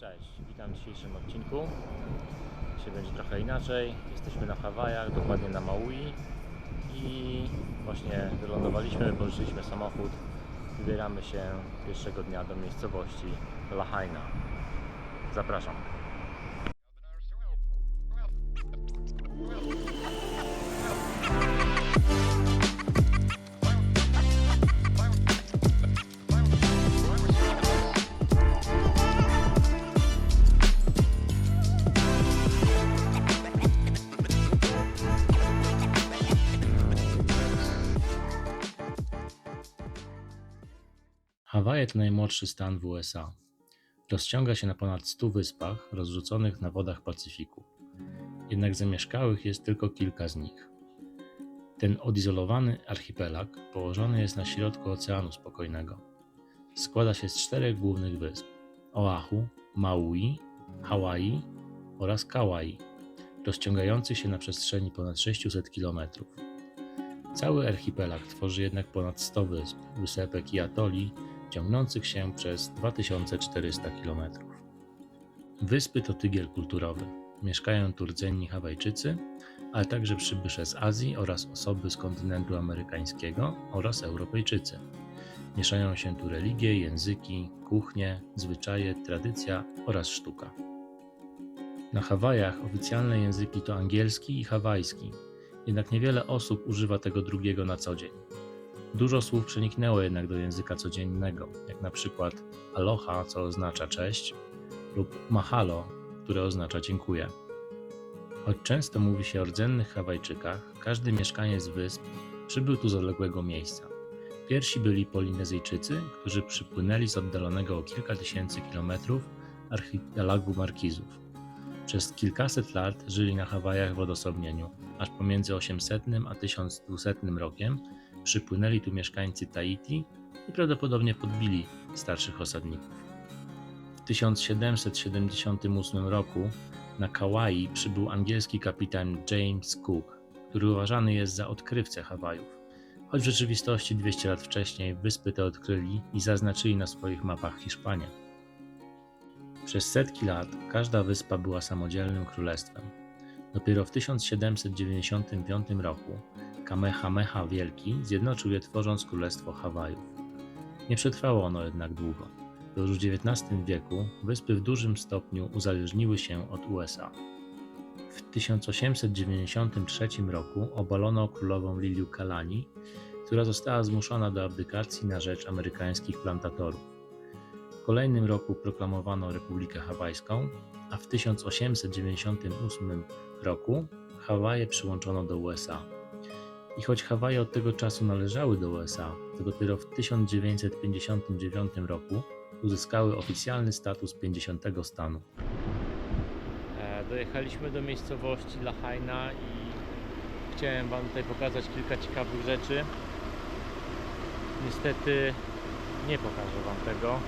Cześć, witam w dzisiejszym odcinku. Dzisiaj będzie trochę inaczej. Jesteśmy na Hawajach, dokładnie na Maui i właśnie wylądowaliśmy, pożyczyliśmy samochód. Wybieramy się pierwszego dnia do miejscowości Lahaina. Zapraszam. Hawaje to najmłodszy stan w USA. Rozciąga się na ponad 100 wyspach rozrzuconych na wodach Pacyfiku. Jednak zamieszkałych jest tylko kilka z nich. Ten odizolowany archipelag położony jest na środku Oceanu Spokojnego. Składa się z 4 głównych wysp: Oahu, Maui, Hawaii oraz Kauai, rozciągających się na przestrzeni ponad 600 km. Cały archipelag tworzy jednak ponad 100 wysp, wysepek i atoli, ciągnących się przez 2400 km. Wyspy to tygiel kulturowy. Mieszkają tu rdzenni Hawajczycy, ale także przybysze z Azji oraz osoby z kontynentu amerykańskiego oraz Europejczycy. Mieszają się tu religie, języki, kuchnie, zwyczaje, tradycja oraz sztuka. Na Hawajach oficjalne języki to angielski i hawajski, jednak niewiele osób używa tego drugiego na co dzień. Dużo słów przeniknęło jednak do języka codziennego, jak na przykład aloha, co oznacza cześć, lub mahalo, które oznacza dziękuję. Choć często mówi się o rdzennych Hawajczykach, każdy mieszkaniec wysp przybył tu z odległego miejsca. Pierwsi byli Polinezyjczycy, którzy przypłynęli z oddalonego o kilka tysięcy kilometrów archipelagu Markizów. Przez kilkaset lat żyli na Hawajach w odosobnieniu, aż pomiędzy 800 a 1200 rokiem przypłynęli tu mieszkańcy Tahiti i prawdopodobnie podbili starszych osadników. W 1778 roku na Kauai przybył angielski kapitan James Cook, który uważany jest za odkrywcę Hawajów, choć w rzeczywistości 200 lat wcześniej wyspy te odkryli i zaznaczyli na swoich mapach Hiszpanie. Przez setki lat każda wyspa była samodzielnym królestwem. Dopiero w 1795 roku Kamehameha Wielki zjednoczył je, tworząc Królestwo Hawajów. Nie przetrwało ono jednak długo. Już w XIX wieku wyspy w dużym stopniu uzależniły się od USA. W 1893 roku obalono królową Liliuokalani, która została zmuszona do abdykacji na rzecz amerykańskich plantatorów. W kolejnym roku proklamowano Republikę Hawajską, a w 1898 roku Hawaje przyłączono do USA. I choć Hawaje od tego czasu należały do USA, to dopiero w 1959 roku uzyskały oficjalny status 50 stanu. Dojechaliśmy do miejscowości Lahaina i chciałem Wam tutaj pokazać kilka ciekawych rzeczy. Niestety nie pokażę Wam tego.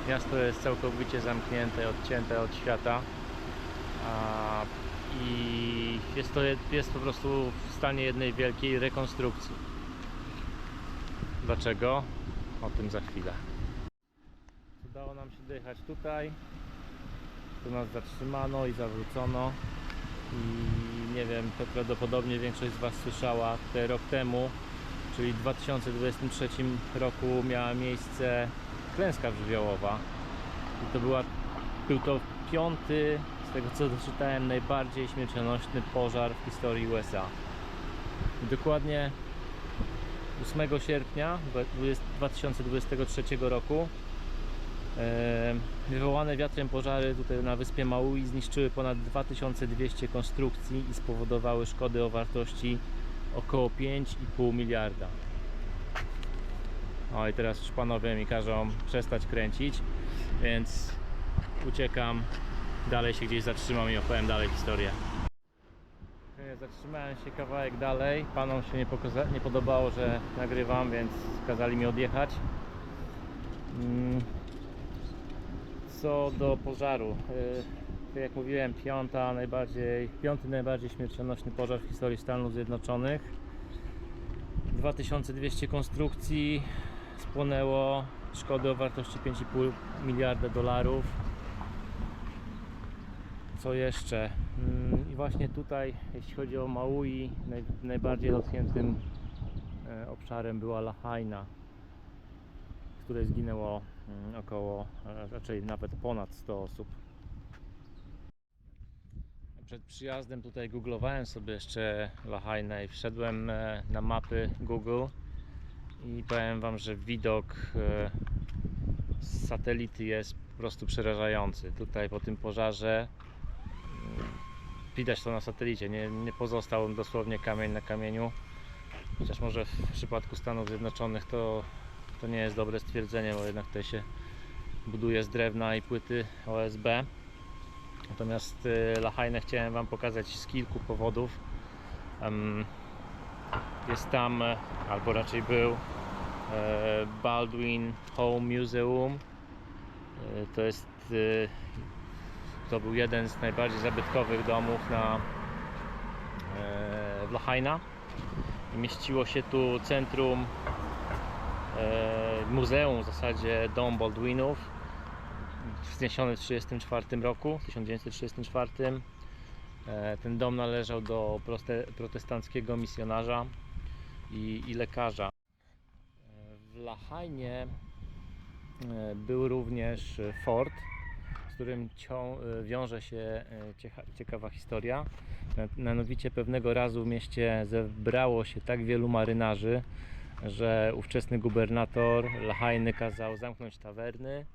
Miasto jest całkowicie zamknięte, odcięte od świata i jest po prostu w stanie jednej wielkiej rekonstrukcji. Dlaczego? O tym za chwilę. Udało nam się dojechać tutaj. Tu nas zatrzymano i zawrócono. I nie wiem, to prawdopodobnie większość z Was słyszała, tutaj rok temu, czyli w 2023 roku miała miejsce klęska żywiołowa. I był to 5., z tego co doczytałem, najbardziej śmiercionośny pożar w historii USA. I dokładnie 8 sierpnia 2023 roku wywołane wiatrem pożary tutaj na wyspie Maui zniszczyły ponad 2200 konstrukcji i spowodowały szkody o wartości około 5,5 miliarda. O, i teraz już panowie mi każą przestać kręcić, więc uciekam, dalej się gdzieś zatrzymam i opowiem dalej historię. Zatrzymałem się kawałek dalej, panom się nie podobało, że nagrywam, więc kazali mi odjechać. Co do pożaru, tak jak mówiłem, piąty najbardziej śmiercionośny pożar w historii Stanów Zjednoczonych. 2200 konstrukcji spłonęło, szkody o wartości 5,5 miliarda dolarów. Co jeszcze? I właśnie tutaj, jeśli chodzi o Maui, najbardziej dotkniętym obszarem była Lahaina, w której zginęło około, raczej nawet ponad 100 osób. Przed przyjazdem tutaj googlowałem sobie jeszcze Lahainę i wszedłem na mapy Google i powiem Wam, że widok z satelity jest po prostu przerażający. Tutaj po tym pożarze widać to na satelicie, nie pozostał dosłownie kamień na kamieniu, chociaż może w przypadku Stanów Zjednoczonych to nie jest dobre stwierdzenie, bo jednak tutaj się buduje z drewna i płyty OSB. Natomiast Lahainę chciałem Wam pokazać z kilku powodów. Jest tam, albo raczej był, Baldwin Home Museum. To był jeden z najbardziej zabytkowych domów w Lahaina. Mieściło się tu centrum, muzeum w zasadzie, dom Baldwinów, wzniesiony w 1934 roku. Ten dom należał do protestanckiego misjonarza i lekarza. W Lahainie był również fort, z którym wiąże się ciekawa historia. Mianowicie pewnego razu w mieście zebrało się tak wielu marynarzy, że ówczesny gubernator Lahainy kazał zamknąć tawerny,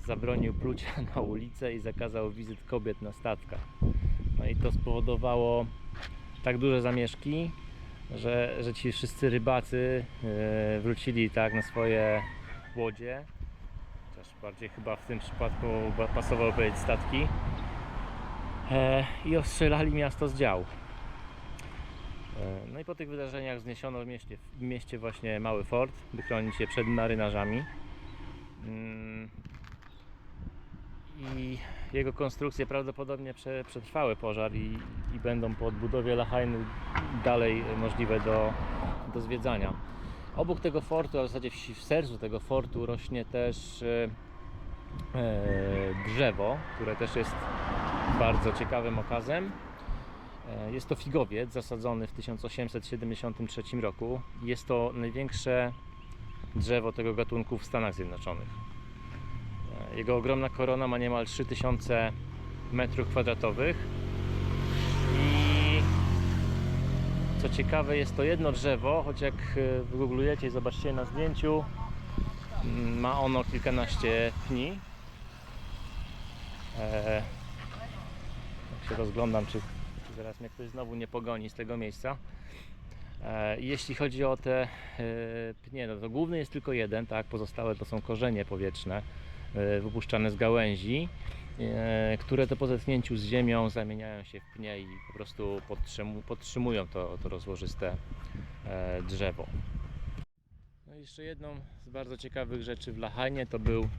zabronił plucia na ulicę i zakazał wizyt kobiet na statkach. No i to spowodowało tak duże zamieszki, że ci wszyscy rybacy wrócili tak na swoje łodzie, chociaż bardziej chyba w tym przypadku pasowało powiedzieć statki, i ostrzelali miasto z działu. No i po tych wydarzeniach wzniesiono w mieście właśnie mały fort, by chronić się przed marynarzami. I jego konstrukcje prawdopodobnie przetrwały pożar i będą po odbudowie Lahainy dalej możliwe do zwiedzania. Obok tego fortu, a w zasadzie w sercu tego fortu, rośnie też drzewo, które też jest bardzo ciekawym okazem. Jest to figowiec zasadzony w 1873 roku. Jest to największe drzewo tego gatunku w Stanach Zjednoczonych. Jego ogromna korona ma niemal 3000 m2 i co ciekawe, jest to jedno drzewo, choć jak wygooglujecie i zobaczycie na zdjęciu, ma ono kilkanaście pni. Jak się rozglądam, czy zaraz mnie ktoś znowu nie pogoni z tego miejsca. Jeśli chodzi o te pnie, no to główny jest tylko jeden, tak? Pozostałe to są korzenie powietrzne wypuszczane z gałęzi, które to po zetknięciu z ziemią zamieniają się w pnie i po prostu podtrzymują to rozłożyste drzewo. No i jeszcze jedną z bardzo ciekawych rzeczy w Lahainie to był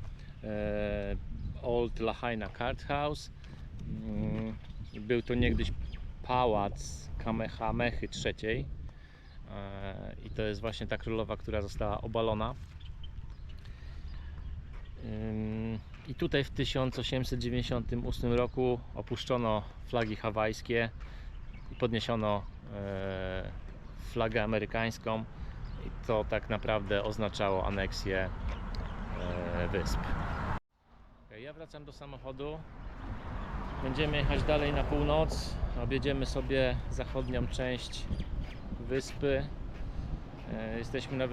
Old Lahaina Court House. Był to niegdyś pałac Kamehamechy III i to jest właśnie ta królowa, która została obalona. I tutaj w 1898 roku opuszczono flagi hawajskie i podniesiono flagę amerykańską i to tak naprawdę oznaczało aneksję wysp. Ja wracam do samochodu. Będziemy jechać dalej na północ. Objedziemy sobie zachodnią część wyspy. Jesteśmy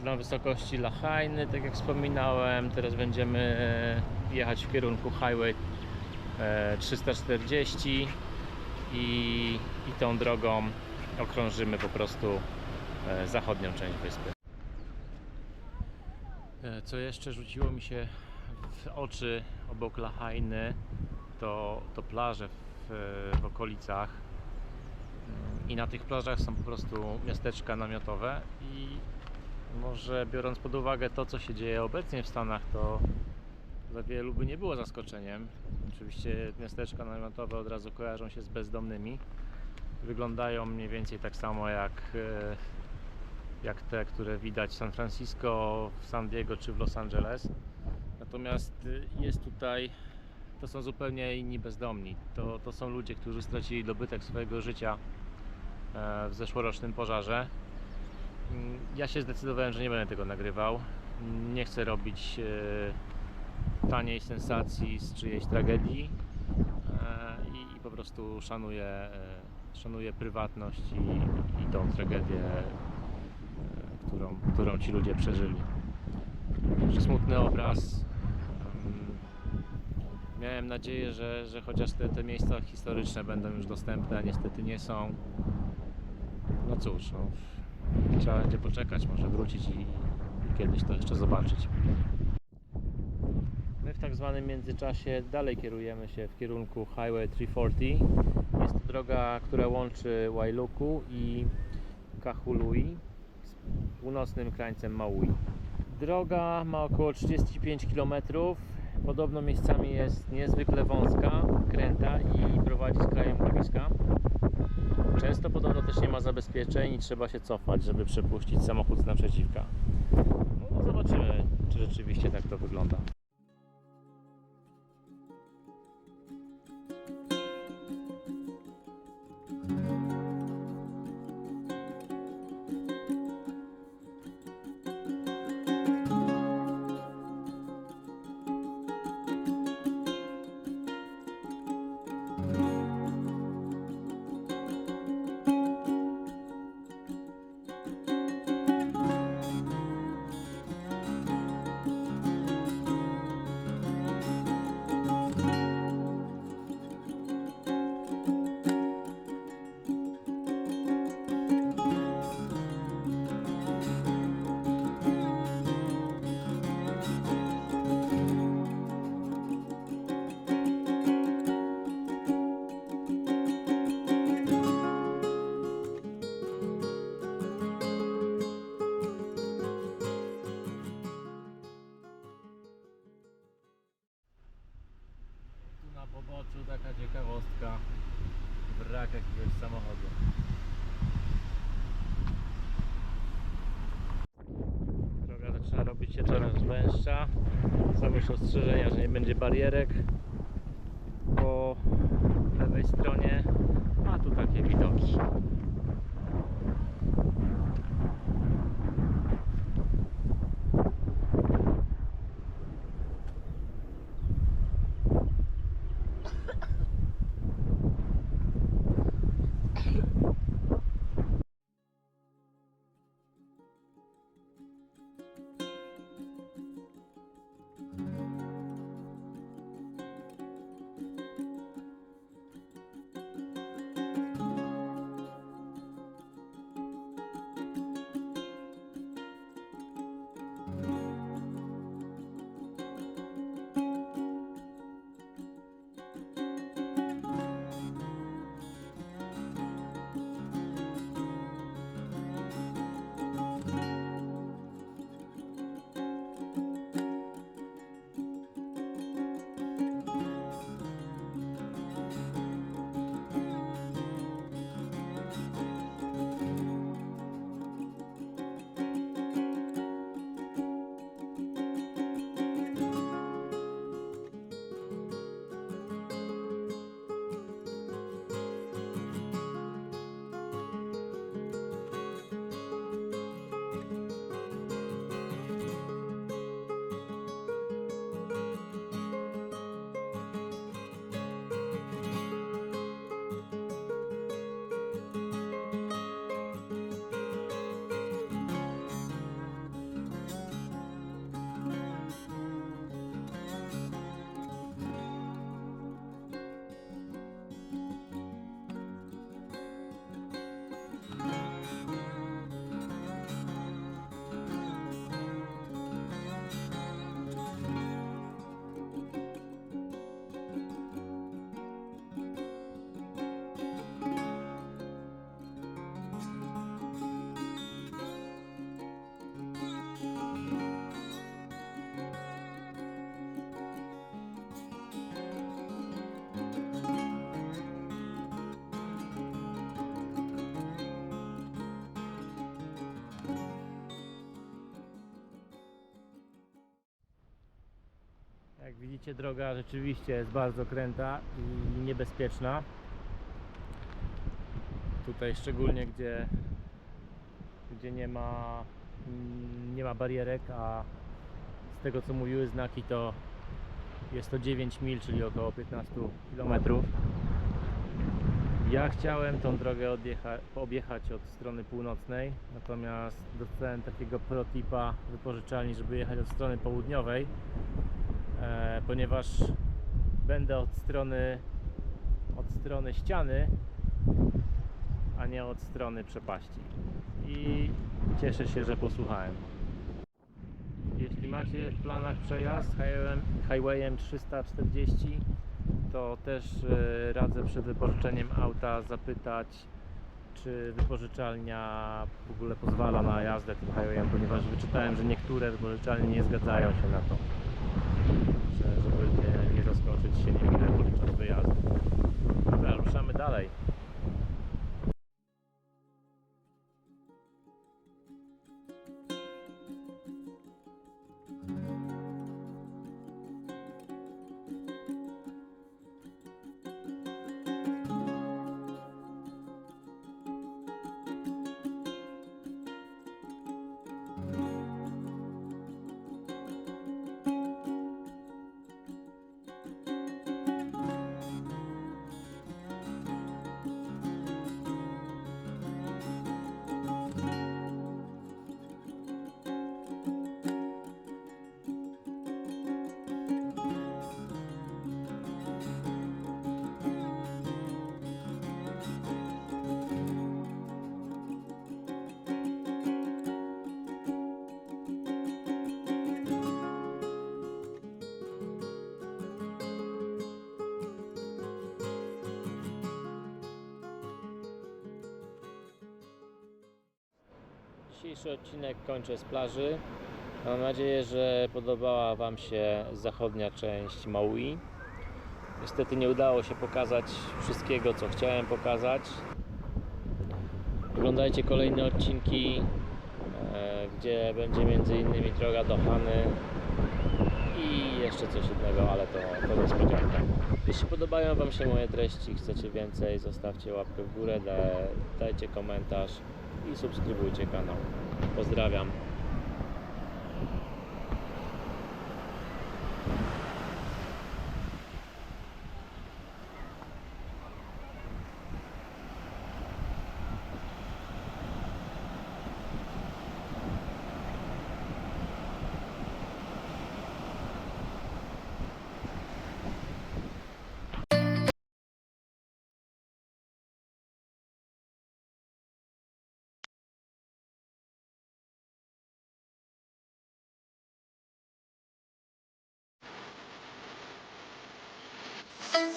na wysokości Lahainy, tak jak wspominałem. Teraz będziemy jechać w kierunku Highway 340 i tą drogą okrążymy po prostu zachodnią część wyspy. Co jeszcze rzuciło mi się w oczy obok Lahainy, to plaże w okolicach. I na tych plażach są po prostu miasteczka namiotowe i może biorąc pod uwagę to, co się dzieje obecnie w Stanach, to za wielu by nie było zaskoczeniem. Oczywiście miasteczka namiotowe od razu kojarzą się z bezdomnymi. Wyglądają mniej więcej tak samo jak te, które widać w San Francisco, w San Diego czy w Los Angeles. Natomiast jest tutaj to są zupełnie inni bezdomni. To są ludzie, którzy stracili dobytek swojego życia w zeszłorocznym pożarze. Ja się zdecydowałem, że nie będę tego nagrywał. Nie chcę robić taniej sensacji z czyjejś tragedii i po prostu szanuję prywatność i tą tragedię, którą ci ludzie przeżyli. Smutny obraz. Miałem nadzieję, że chociaż te miejsca historyczne będą już dostępne, a niestety nie są. No cóż, trzeba będzie poczekać, może wrócić i kiedyś to jeszcze zobaczyć. My w tak zwanym międzyczasie dalej kierujemy się w kierunku Highway 340. Jest to droga, która łączy Wailuku i Kahului z północnym krańcem Maui. Droga ma około 35 km. Podobno miejscami jest niezwykle wąska, kręta i prowadzi z krajem łowiska. Często podobno też nie ma zabezpieczeń i trzeba się cofać, żeby przepuścić samochód z naprzeciwka. No, zobaczymy, czy rzeczywiście tak to wygląda. Na poboczu taka ciekawostka, brak jakiegoś samochodu. Droga zaczyna robić się coraz węższa. Są już ostrzeżenia, że nie będzie barierek po lewej stronie, a tu takie widoki. widzicie, droga rzeczywiście jest bardzo kręta i niebezpieczna. Tutaj szczególnie gdzie nie ma barierek, a z tego co mówiły znaki, to jest to 9 mil, czyli około 15 km. Ja chciałem tą drogę objechać od strony północnej, natomiast dostałem takiego protipa wypożyczalni, żeby jechać od strony południowej, ponieważ będę od strony ściany, a nie od strony przepaści. I cieszę się, że posłuchałem. Jeśli macie w planach przejazd highwayem 340, to też radzę przed wypożyczeniem auta zapytać, czy wypożyczalnia w ogóle pozwala na jazdę tym highwayem, ponieważ wyczytałem, że niektóre wypożyczalnie nie zgadzają się na to, żeby nie zaskoczyć się niemile podczas wyjazdu. Dobra, ruszamy dalej. Dzisiejszy odcinek kończę z plaży. Mam nadzieję, że podobała Wam się zachodnia część Maui. Niestety nie udało się pokazać wszystkiego, co chciałem pokazać. Oglądajcie kolejne odcinki, gdzie będzie m.in. droga do Hany i jeszcze coś innego, ale to niespodzianka. Jeśli podobają Wam się moje treści, chcecie więcej, zostawcie łapkę w górę, dajcie komentarz i subskrybujcie kanał. Pozdrawiam.